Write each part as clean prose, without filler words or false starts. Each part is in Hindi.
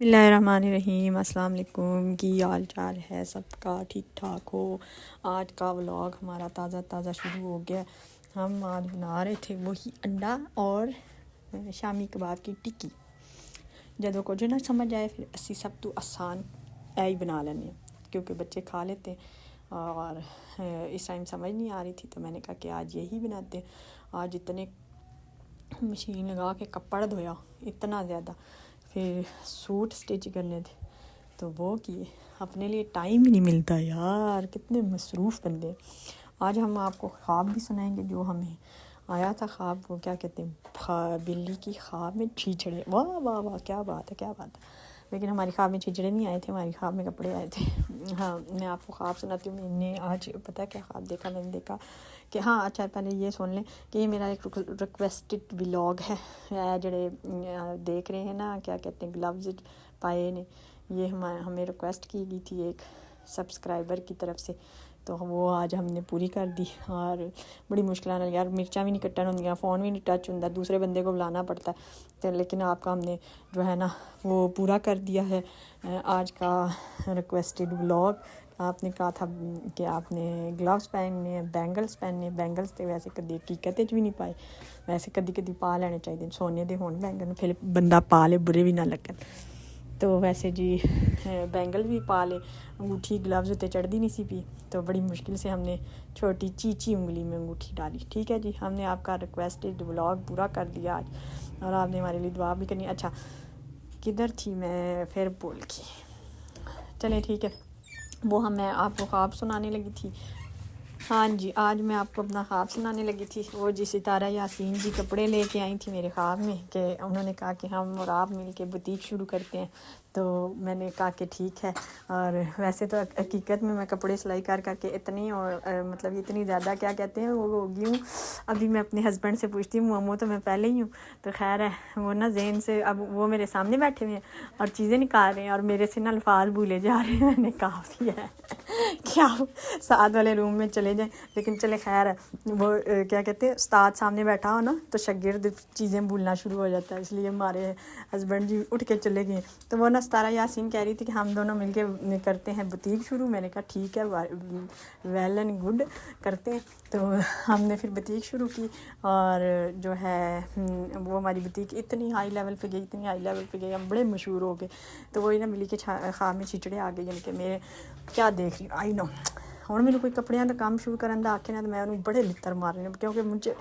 बिस्मिल्लाहिर्रहमानिर्रहीम। अस्सलाम वालेकुम। की हाल चाल है सबका? ठीक ठाक हो? आज का व्लॉग हमारा ताज़ा शुरू हो गया। हम आज बना रहे थे वही अंडा और शामी कबाब की टिक्की। जदों कुछ ना समझ आए फिर असी सब तो आसान ही बना लेने, क्योंकि बच्चे खा लेते हैं और इस टाइम समझ नहीं आ रही थी तो मैंने कहा कि आज यही बनाते हैं। आज इतने मशीन लगा के कपड़ा धोया इतना ज़्यादा, फिर सूट स्टिच करने थे तो वो किए। अपने लिए टाइम ही नहीं मिलता यार, कितने मसरूफ़ बंदे। आज हम आपको ख्वाब भी सुनाएंगे जो हमें आया था। ख्वाब को क्या कहते हैं, बिल्ली की ख्वाब में छीछड़े। वाह वाह वाह, क्या बात है क्या बात है। लेकिन हमारी ख्वाब में छीछड़े नहीं आए थे, हमारी ख्वाब में कपड़े आए थे। हाँ, मैं आपको ख्वाब सुनाती हूँ। मैंने आज पता है क्या ख्वाब देखा? मैंने देखा कि हाँ अच्छा, पहले ये सुन लें कि ये मेरा एक रिक्वेस्टेड व्लॉग है। जड़े देख रहे हैं ना, क्या कहते हैं, ग्लव्स पाए ने, ये हमें रिक्वेस्ट की गई थी एक सब्सक्राइबर की तरफ से, तो वो आज हमने पूरी कर दी। और बड़ी मुश्किल नाल यार, मिर्चा भी नहीं कट्टन होंदियां, फ़ोन भी नहीं टच होंदा, दूसरे बंदे को बुलाना पड़ता है। तो लेकिन आपका हमने जो है ना वो पूरा कर दिया है आज का रिक्वेस्टेड व्लॉग। आपने कहा था कि आपने ग्लव्स पहनने, बैंगल्स पहनने। बैंगल्स तो वैसे कभी हकीकत भी नहीं पाए, वैसे कभी कभी पा लेने चाहिए, सोने दे होण बैंगल, फिर बंदा पा ले बुरे भी ना लगन। तो वैसे जी बैंगल भी पा ले, अंगूठी ग्लव्स उत्ते चढ़ती नहीं सी पी, तो बड़ी मुश्किल से हमने छोटी चीची उंगली में अंगूठी डाली। ठीक है जी, हमने आपका रिक्वेस्टेड व्लॉग पूरा कर दिया आज, और आपने हमारे लिए दुआ भी करनी। अच्छा, किधर थी मैं, फिर बोल की चले ठीक है। वो मैं आपको ख्वाब सुनाने लगी थी। हाँ जी, आज मैं आपको अपना ख्वाब सुनाने लगी थी। वो जी सितारा यासीन जी कपड़े लेके आई थी मेरे ख्वाब में, कि उन्होंने कहा कि हम और आप मिल के बुटीक शुरू करते हैं। तो मैंने कहा कि ठीक है। और वैसे तो हकीकत में मैं कपड़े सिलाई कर करके इतनी, और मतलब इतनी ज़्यादा क्या कहते हैं वो होगी हूँ। अभी मैं अपने हस्बैंड से पूछती हूँ, मोमो तो मैं पहले ही हूँ। तो खैर है, वो ना जहन से अब वो मेरे सामने बैठे हुए हैं और चीज़ें निकाल रहे हैं और मेरे से ना अल्फाज भूले जा रहे हैं। मैंने काफ़ी है क्या साथ वाले रूम में चले जाएं, लेकिन चले खैर है। वो क्या कहते हैं, उस्ताद सामने बैठा हो ना तो शागिर्द चीज़ें भूलना शुरू हो जाता है, इसलिए हमारे हस्बैंड जी उठ के चले गए। तो वो ना सितारा यासीन कह रही थी कि हम दोनों मिलके करते हैं बुटीक शुरू। मैंने कहा ठीक है, वेल एंड गुड, करते हैं। तो हमने फिर बुटीक शुरू की, और जो है वो हमारी बुटीक इतनी हाई लेवल पे गई, इतनी हाई लेवल पे गई, हम बड़े मशहूर हो गए। तो वही ना मिली के ख्वाब में छिचड़े आ गए, यानी कि मेरे क्या देख रही आई नो। ਹੁਣ ਮੈਨੂੰ ਕੋਈ ਕੱਪੜਿਆਂ ਦਾ ਕੰਮ ਸ਼ੁਰੂ ਕਰਨ ਦਾ ਆਖੇ ना, तो मैं ਉਹਨੂੰ बड़े लित्तर मारने, क्योंकि मुझे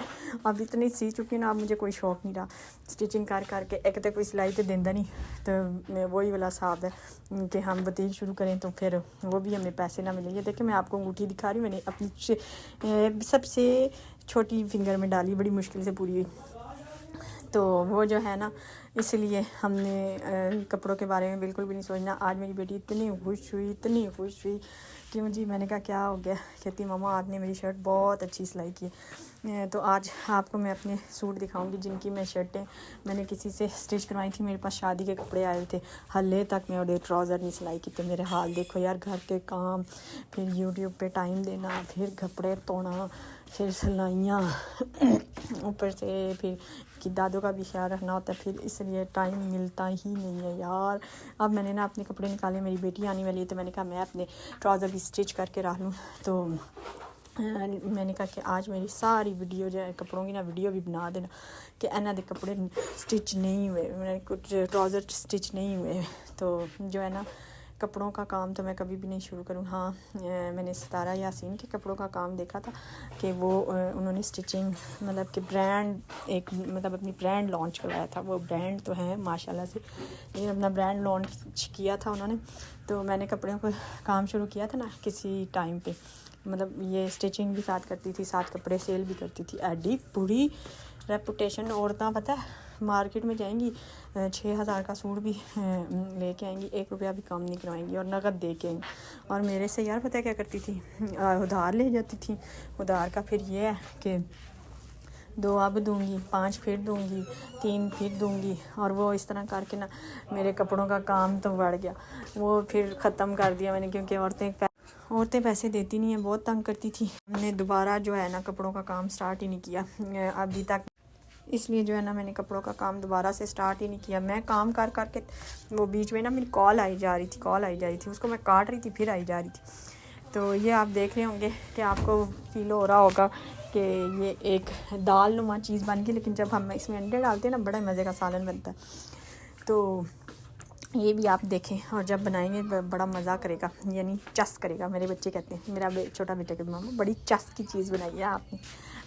अब इतनी सी चुकी ना, अब मुझे कोई शौक नहीं रहा स्टिचिंग कर करके। एक तो कोई सिलाई तो देता नहीं, तो वही वाला हिसाब है कि हम बुटीक शुरू करें तो फिर वो भी हमें पैसे ना मिलेंगे। देखिए मैं आपको अंगूठी दिखा रही हूँ, मैंने अपनी सबसे छोटी फिंगर में डाली, बड़ी मुश्किल से पूरी हुई। तो वो जो है ना, इसलिए हमने कपड़ों के बारे में बिल्कुल भी नहीं सोचना। आज मेरी बेटी इतनी खुश हुई, इतनी खुश हुई कि मुझे, मैंने कहा क्या हो गया, कहती मामा आपने मेरी शर्ट बहुत अच्छी सिलाई की। तो आज आपको मैं अपने सूट दिखाऊंगी जिनकी मैं शर्टें मैंने किसी से स्टिच करवाई थी। मेरे पास शादी के कपड़े आए थे, हल्ले तक मैं और ट्राउज़र नहीं सिलाई की। तो मेरे हाल देखो यार, घर के काम, फिर यूट्यूब पे टाइम देना, फिर कपड़े धोना, फिर सिलाइयाँ, ऊपर से फिर कि दादों का भी ख्याल रखना होता है, फिर इसलिए टाइम मिलता ही नहीं है यार। अब मैंने ना अपने कपड़े निकाले, मेरी बेटी आने वाली है, तो मैंने कहा मैं अपने ट्राउज़र भी स्टिच करके रख लूँ। तो मैंने कहा कि आज मेरी सारी वीडियो जो है कपड़ों की ना, वीडियो भी बना देना कि इन्हों के कपड़े स्टिच नहीं हुए, मैंने कुछ ट्राउज़र स्टिच नहीं हुए। तो जो है ना, कपड़ों का काम तो मैं कभी भी नहीं शुरू करूँ। हाँ, मैंने सितारा यासीन के कपड़ों का काम देखा था कि वो उन्होंने स्टिचिंग मतलब कि ब्रांड एक मतलब अपनी ब्रांड लॉन्च करवाया था। वो ब्रांड तो है माशाल्लाह से, ये अपना ब्रांड लॉन्च किया था उन्होंने। तो मैंने कपड़ों को काम शुरू किया था ना किसी टाइम पे, मतलब ये स्टिचिंग भी साथ करती थी, साथ कपड़े सेल भी करती थी। एडी पूरी रेपुटेशन, औरतें पता है मार्केट में जाएंगी 6,000 का सूट भी लेके आएंगी, 1 रुपया भी कम नहीं करवाएंगी और नकद दे के आएंगी। और मेरे से यार पता है क्या करती थी, उधार ले जाती थी। उधार का फिर ये है कि 2 अब दूंगी, 5 फिर दूंगी, 3 फिर दूंगी, और वो इस तरह करके ना मेरे कपड़ों का काम तो बढ़ गया। वो फिर ख़त्म कर दिया मैंने, क्योंकि औरतें पैसे देती नहीं हैं, बहुत तंग करती थी। हमने दोबारा जो है ना कपड़ों का काम स्टार्ट ही नहीं किया अभी तक। इसलिए जो है ना मैंने कपड़ों का काम दोबारा से स्टार्ट ही नहीं किया। मैं काम कर कर के वो बीच में ना मेरी कॉल आई जा रही थी, उसको मैं काट रही थी, फिर आई जा रही थी। तो ये आप देख रहे होंगे कि आपको फील हो रहा होगा कि ये एक दाल नुमा चीज़ बन गई, लेकिन जब हम इसमें अंडे डालते हैं ना बड़ा मज़े का सालन बनता है। तो ये भी आप देखें और जब बनाएंगे बड़ा मज़ा करेगा, यानी चस करेगा। मेरे बच्चे कहते हैं, मेरा छोटा बेटा कहता है मामा बड़ी चस की चीज़ बनाई है आपने,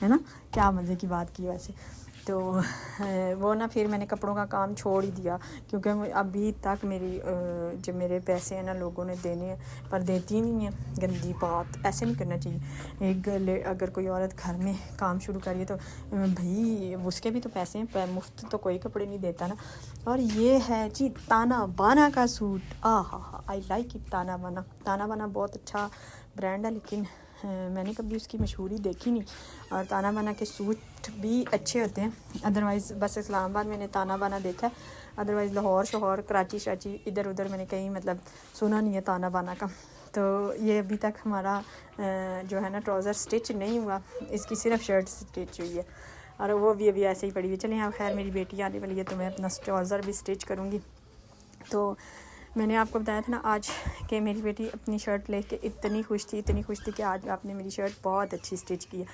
है ना, क्या मज़े की बात की वैसे। तो वो ना फिर मैंने कपड़ों का काम छोड़ ही दिया, क्योंकि अभी तक मेरी जो मेरे पैसे हैं ना लोगों ने देने हैं, पर देती नहीं है। गंदी बात, ऐसे नहीं करना चाहिए। एक अगर कोई औरत घर में काम शुरू करिए तो भाई उसके भी तो पैसे हैं, मुफ्त तो कोई कपड़े नहीं देता ना। और ये है जी ताना बाना का सूट, हा आई लाइक इट। ताना बाना बहुत अच्छा ब्रांड है, लेकिन मैंने कभी उसकी मशहूरी देखी नहीं। और ताना बाना के सूट भी अच्छे होते हैं। अदरवाइज़ बस इस्लामाबाद मैंने ताना बाना देखा है, अदरवाइज़ लाहौर शोहर कराची शराची इधर उधर मैंने कहीं मतलब सुना नहीं है ताना बाना का। तो ये अभी तक हमारा जो है ना ट्राउज़र स्टिच नहीं हुआ, इसकी सिर्फ शर्ट स्टिच हुई है और वो भी अभी ऐसे ही पड़ी हुई। चलिए हाँ, खैर मेरी बेटी आने वाली है तो मैं अपना ट्राउज़र भी स्टिच करूँगी। तो मैंने आपको बताया था ना आज कि मेरी बेटी अपनी शर्ट लेके इतनी खुश थी कि आज आपने मेरी शर्ट बहुत अच्छी स्टिच की है।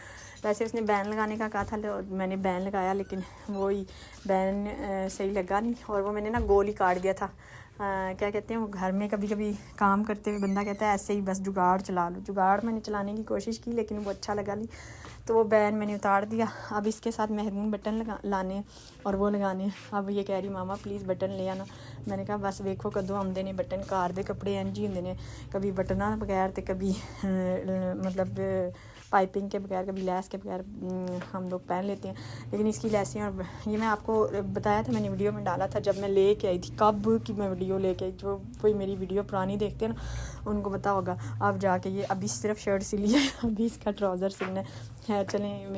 वैसे उसने बैन लगाने का कहा था, मैंने बैन लगाया, लेकिन वो ही बैन सही लगा नहीं और वो मैंने ना गोल ही काट दिया था। क्या कहते हैं वो, घर में कभी कभी काम करते हुए बंदा कहता है ऐसे ही बस जुगाड़ चला लो। जुगाड़ मैंने चलाने की कोशिश की, लेकिन वो अच्छा लगा नहीं, तो वो बैन मैंने उतार दिया। अब इसके साथ मेहरून बटन लाने और वो लगाने। अब ये कह रही मामा प्लीज़ बटन ले आना। मैंने कहा बस वेखो कदों आते ने बटन, कार दे कपड़े इंज ही होंदे ने, कभी बटना बगैर तो कभी मतलब पाइपिंग के बगैर, कभी लैस के बगैर हम लोग पहन लेते हैं। लेकिन इसकी लैसें, और ये मैं आपको बताया था, मैंने वीडियो में डाला था जब मैं लेके आई थी, कब की मैं वीडियो लेके आई। जो कोई मेरी वीडियो पुरानी देखते हैं ना उनको पता होगा। अब जाके ये अभी सिर्फ शर्ट सिली है, अभी इसका ट्राउज़र सिलना है। चलें,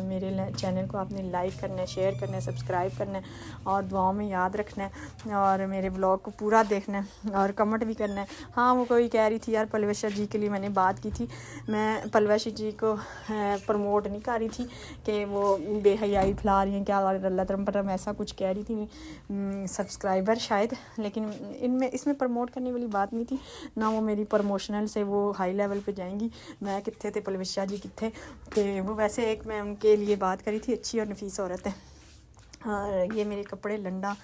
मेरे चैनल को आपने लाइक करना है, शेयर करना है, सब्सक्राइब करना है और दुआओं में याद रखना है और मेरे ब्लॉग को पूरा देखना है और कमेंट भी करना है। हाँ, वो कोई कह रही थी यार पलवशा जी के लिए मैंने बात की थी, मैं पलवशा जी को प्रमोट नहीं कर रही थी कि वो बेहयाई फैला रही हैं क्या अल्लाह तरम ऐसा कुछ कह रही थी सब्सक्राइबर शायद, लेकिन इसमें प्रमोट करने वाली बात नहीं थी ना। वो मेरी प्रमोशनल से वो हाई लेवल पे जाएंगी। मैं कित्थे थे पलवशा जी कित्थे थे, वो वैसे एक मैं उनके लिए बात करी थी, अच्छी और नफीस औरत है। और ये मेरे कपड़े लंडा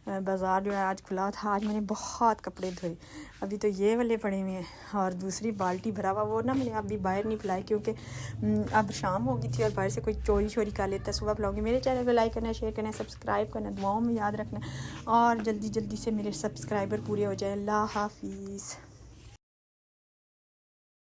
बाज़ार जो है आज खुला था, आज मैंने बहुत कपड़े धोए। अभी तो ये वाले पड़े हुए हैं और दूसरी बाल्टी भरा हुआ, वो ना मैंने अभी बाहर नहीं फैलाई क्योंकि अब शाम हो गई थी और बाहर से कोई चोरी कर लेता है। सुबह फैलाऊंगी। मेरे चैनल को लाइक करना, शेयर करना, सब्सक्राइब करना, दुआओं में याद रखना और जल्दी से मेरे सब्सक्राइबर पूरे हो जाए। अल्लाह हाफिज़।